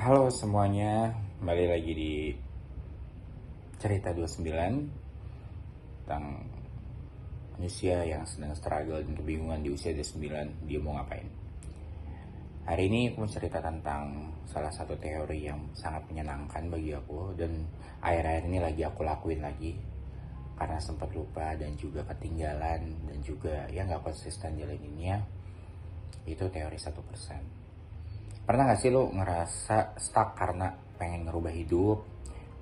Halo semuanya, kembali lagi di cerita 29 tentang manusia yang sedang struggle dan kebingungan di usia 29, dia mau ngapain. Hari ini aku mau cerita tentang salah satu teori yang sangat menyenangkan bagi aku dan akhir-akhir ini lagi aku lakuin lagi karena sempat lupa dan juga ketinggalan dan juga ya nggak konsisten jalaninnya. Itu teori 1%. Pernah gak sih lo ngerasa stuck karena pengen ngerubah hidup,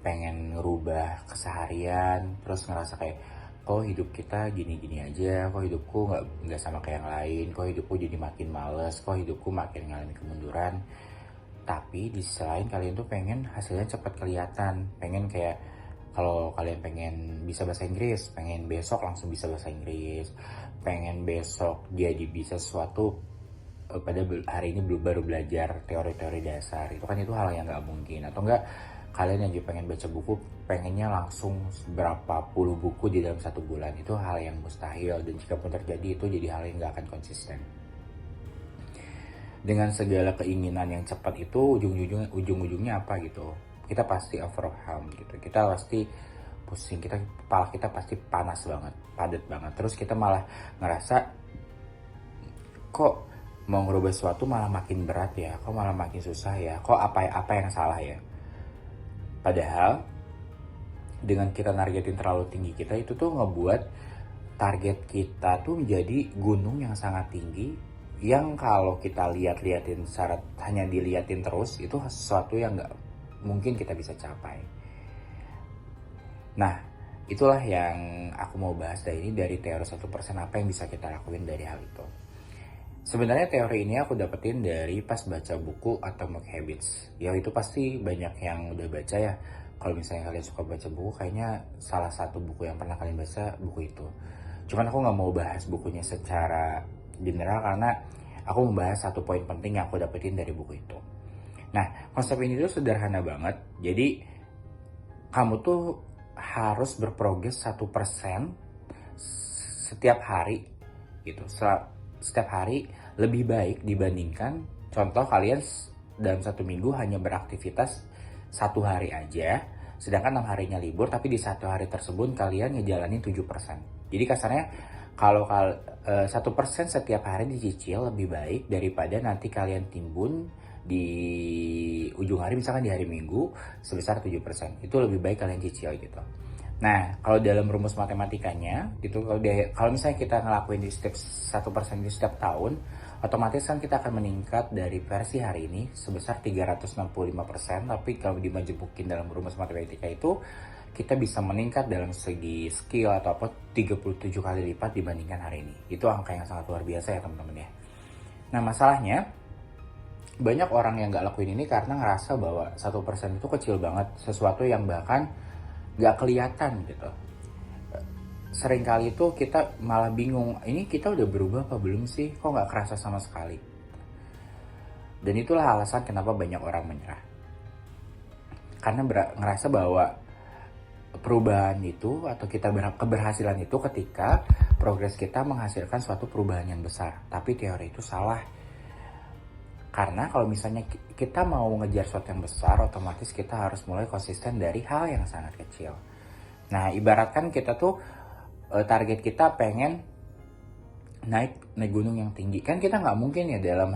pengen ngerubah keseharian, terus ngerasa kayak kok hidup kita gini-gini aja, kok hidupku nggak sama kayak yang lain, kok hidupku jadi makin males, kok hidupku makin ngalamin kemunduran. Tapi di sisi lain kalian tuh pengen hasilnya cepat kelihatan, pengen kayak kalau kalian pengen bisa bahasa Inggris, pengen besok langsung bisa bahasa Inggris, pengen besok jadi bisa sesuatu pada hari ini belum baru belajar teori-teori dasar. Itu kan itu hal yang nggak mungkin. Atau enggak kalian lagi pengen baca buku, pengennya langsung berapa puluh buku di dalam 1 bulan. Itu hal yang mustahil, dan jika pun terjadi itu jadi hal yang nggak akan konsisten. Dengan segala keinginan yang cepat itu ujung-ujungnya apa gitu, kita pasti overwhelmed gitu, kita pasti pusing, kepala kita pasti panas banget, padat banget. Terus kita malah ngerasa kok mau ngerubah sesuatu malah makin berat ya, kok malah makin susah ya, kok apa yang salah ya. Padahal dengan kita nargetin terlalu tinggi, kita itu tuh ngebuat target kita tuh menjadi gunung yang sangat tinggi, yang kalau kita liatin syarat hanya diliatin terus, itu sesuatu yang nggak mungkin kita bisa capai. Nah, itulah yang aku mau bahas dari ini, dari teori 1%, apa yang bisa kita lakuin dari hal itu. Sebenarnya teori ini aku dapetin dari pas baca buku Atomic Habits. Ya itu pasti banyak yang udah baca ya. Kalau misalnya kalian suka baca buku, kayaknya salah satu buku yang pernah kalian baca buku itu. Cuman aku nggak mau bahas bukunya secara general karena aku membahas satu poin penting yang aku dapetin dari buku itu. Nah, konsep ini tuh sederhana banget. Jadi kamu tuh harus berprogres 1% setiap hari gitu. Setiap hari lebih baik dibandingkan contoh kalian dalam 1 minggu hanya beraktivitas 1 hari aja, sedangkan 6 harinya libur, tapi di 1 hari tersebut kalian ngejalanin 7%. Jadi kasarnya kalau 1% setiap hari dicicil lebih baik daripada nanti kalian timbun di ujung hari, misalkan di hari Minggu sebesar 7%. Itu lebih baik kalian cicil gitu. Nah, kalau dalam rumus matematikanya gitu, kalau misalnya kita ngelakuin di setiap 1% di setiap tahun, otomatis kan kita akan meningkat dari versi hari ini sebesar 365%. Tapi kalau dimajemukin dalam rumus matematika itu, kita bisa meningkat dalam segi skill atau apa 37 kali lipat dibandingkan hari ini. Itu angka yang sangat luar biasa ya teman-teman ya. Nah, masalahnya banyak orang yang nggak lakuin ini karena ngerasa bahwa 1% itu kecil banget, sesuatu yang bahkan nggak kelihatan gitu. Seringkali itu kita malah bingung, ini kita udah berubah apa belum sih, kok nggak kerasa sama sekali. Dan itulah alasan kenapa banyak orang menyerah, karena ngerasa bahwa perubahan itu atau kita keberhasilan itu ketika progres kita menghasilkan suatu perubahan yang besar. Tapi teori itu salah, karena kalau misalnya kita mau ngejar sesuatu yang besar, otomatis kita harus mulai konsisten dari hal yang sangat kecil. Nah, ibaratkan kita tuh target kita pengen naik gunung yang tinggi, kan kita nggak mungkin ya dalam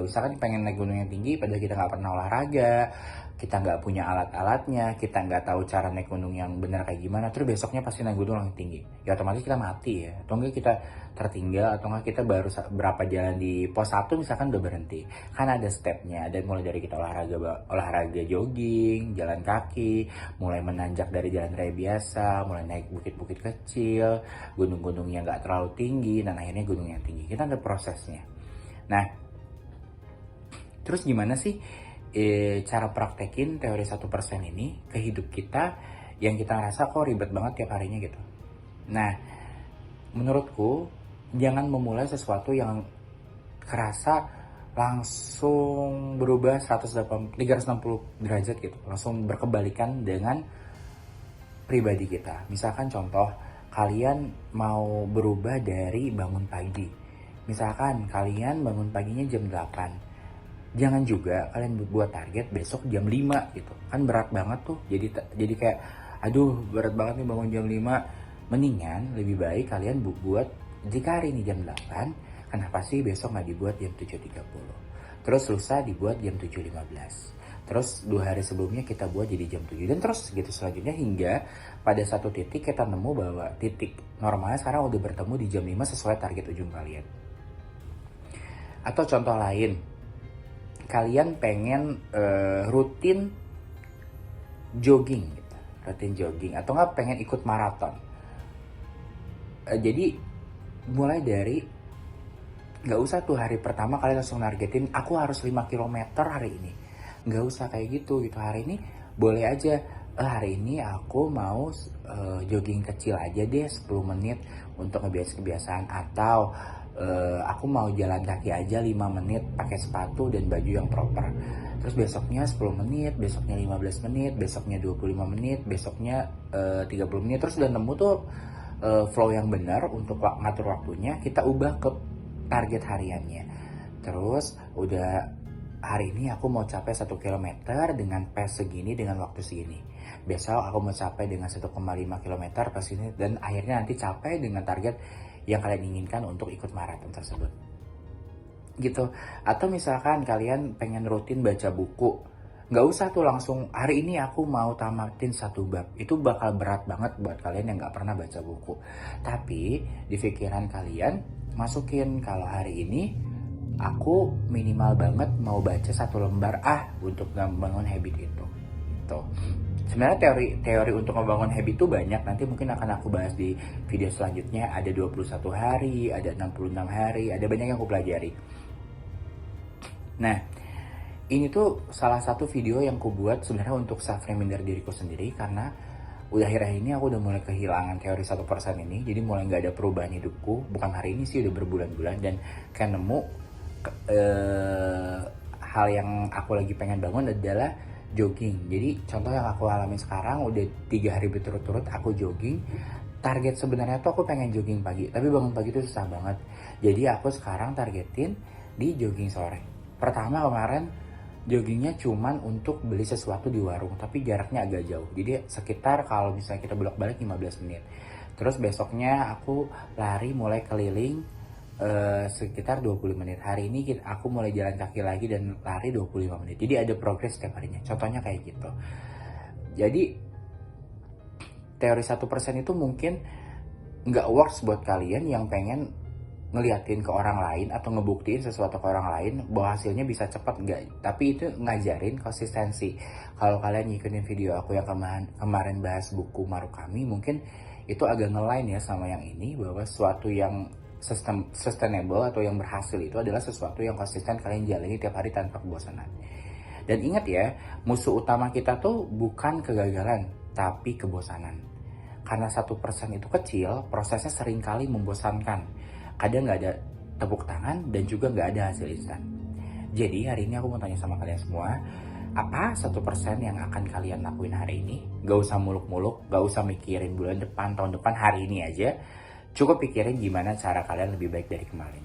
misalkan pengen naik gunung yang tinggi padahal kita nggak pernah olahraga, kita nggak punya alat-alatnya, kita nggak tahu cara naik gunung yang benar kayak gimana, terus besoknya pasti naik gunung yang tinggi, ya otomatis kita mati ya, atau enggak kita tertinggal, atau enggak kita baru berapa jalan di pos 1 misalkan udah berhenti. Kan ada stepnya, dan mulai dari kita olahraga jogging, jalan kaki, mulai menanjak dari jalan raya biasa, mulai naik bukit-bukit kecil, gunung-gunung yang nggak terlalu tinggi, dan akhirnya gunung yang tinggi. Kita ada prosesnya. Nah, terus gimana sih cara praktekin teori 1% ini ke hidup kita yang kita ngerasa kok ribet banget tiap harinya gitu. Nah, menurutku jangan memulai sesuatu yang kerasa langsung berubah 360 derajat gitu, langsung berkebalikan dengan pribadi kita. Misalkan contoh, kalian mau berubah dari bangun pagi. Misalkan kalian bangun paginya jam 8. Jangan juga kalian buat target besok jam 5 gitu. Kan berat banget tuh. Jadi kayak aduh berat banget nih bangun jam 5. Mendingan lebih baik kalian buat jika hari ini jam 8, kenapa sih besok nggak dibuat jam 7.30? Terus lusa dibuat jam 7.15. Terus 2 hari sebelumnya kita buat jadi jam 7. Dan terus gitu selanjutnya hingga pada satu titik kita nemu bahwa titik normalnya sekarang udah bertemu di jam 5 sesuai target ujung kalian. Atau contoh lain, kalian pengen rutin jogging gitu, rutin jogging atau nggak pengen ikut maraton. Jadi mulai dari nggak usah tuh hari pertama kalian langsung nargetin aku harus 5 kilometer hari ini. Nggak usah kayak gitu hari ini boleh aja hari ini aku mau jogging kecil aja deh 10 menit untuk kebiasaan atau aku mau jalan kaki aja 5 menit pakai sepatu dan baju yang proper. Terus besoknya 10 menit, besoknya 15 menit, besoknya 25 menit, besoknya 30 menit. Terus udah nemu tuh flow yang benar untuk ngatur waktunya, kita ubah ke target hariannya. Terus udah hari ini aku mau capai 1 kilometer dengan pace segini dengan waktu segini. Besok aku mau capai dengan 1,5 kilometer pace ini dan akhirnya nanti capai dengan target yang kalian inginkan untuk ikut maraton tersebut. Gitu. Atau misalkan kalian pengen rutin baca buku, nggak usah tuh langsung hari ini aku mau tamatin 1 bab. Itu bakal berat banget buat kalian yang nggak pernah baca buku. Tapi di pikiran kalian masukin kalau hari ini aku minimal banget mau baca 1 lembar untuk membangun habit itu. Gitu. Sebenarnya teori untuk membangun habit itu banyak, nanti mungkin akan aku bahas di video selanjutnya. Ada 21 hari, ada 66 hari, ada banyak yang aku pelajari. Nah, ini tuh salah satu video yang aku buat sebenarnya untuk self reminder diriku sendiri, karena udah akhir-akhir ini aku udah mulai kehilangan teori 1% ini, jadi mulai nggak ada perubahan hidupku. Bukan hari ini sih, udah berbulan-bulan, dan kayak nemu hal yang aku lagi pengen bangun adalah jogging. Jadi contoh yang aku alami sekarang udah 3 hari berturut-turut aku jogging. Target sebenarnya tuh aku pengen jogging pagi, tapi bangun pagi itu susah banget. Jadi aku sekarang targetin di jogging sore. Pertama kemarin joggingnya cuman untuk beli sesuatu di warung, tapi jaraknya agak jauh. Jadi sekitar kalau misalnya kita bolak-balik 15 menit. Terus besoknya aku lari mulai keliling sekitar 20 menit. Hari ini aku mulai jalan kaki lagi dan lari 25 menit. Jadi ada progres setiap harinya. Contohnya kayak gitu. Jadi teori 1% itu mungkin nggak works buat kalian yang pengen ngeliatin ke orang lain atau ngebuktiin sesuatu ke orang lain bahwa hasilnya bisa cepat, nggak. Tapi itu ngajarin konsistensi. Kalau kalian ngikutin video aku yang kemarin bahas buku Marukami, mungkin itu agak ngelain ya sama yang ini, bahwa sesuatu yang sustainable atau yang berhasil itu adalah sesuatu yang konsisten kalian jalani tiap hari tanpa kebosanan. Dan ingat ya, musuh utama kita tuh bukan kegagalan, tapi kebosanan. Karena 1% itu kecil, prosesnya seringkali membosankan. Kadang nggak ada tepuk tangan dan juga nggak ada hasil instan. Jadi hari ini aku mau tanya sama kalian semua, apa 1% yang akan kalian lakuin hari ini? Gak usah muluk-muluk, gak usah mikirin bulan depan, tahun depan, hari ini aja. Cukup pikirin gimana cara kalian lebih baik dari kemarin.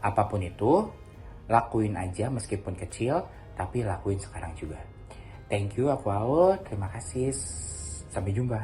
Apapun itu, lakuin aja meskipun kecil, tapi lakuin sekarang juga. Thank you, aku Aul. Terima kasih. Sampai jumpa.